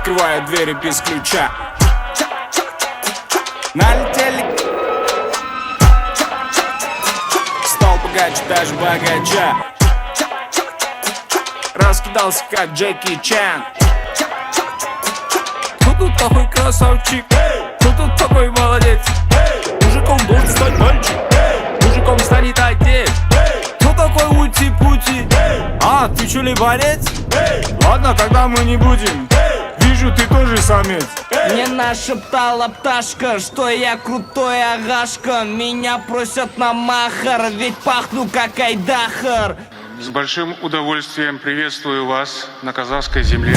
открываю двери без ключа. Налетели. Стал богаче, даже богача. Раскидался, как Джеки Чан. Кто тут такой красавчик? Кто тут такой молодец? Мужиком должен стать мальчик, мужиком станет отец. Кто такой ути-пути? А, ты чё, либорец? Ладно, тогда мы не будем. Вижу, ты тоже самец. Мне нашептала пташка, что я крутой агашка. Меня просят на махар, ведь пахну как айдахар. С большим удовольствием приветствую вас на казахской земле.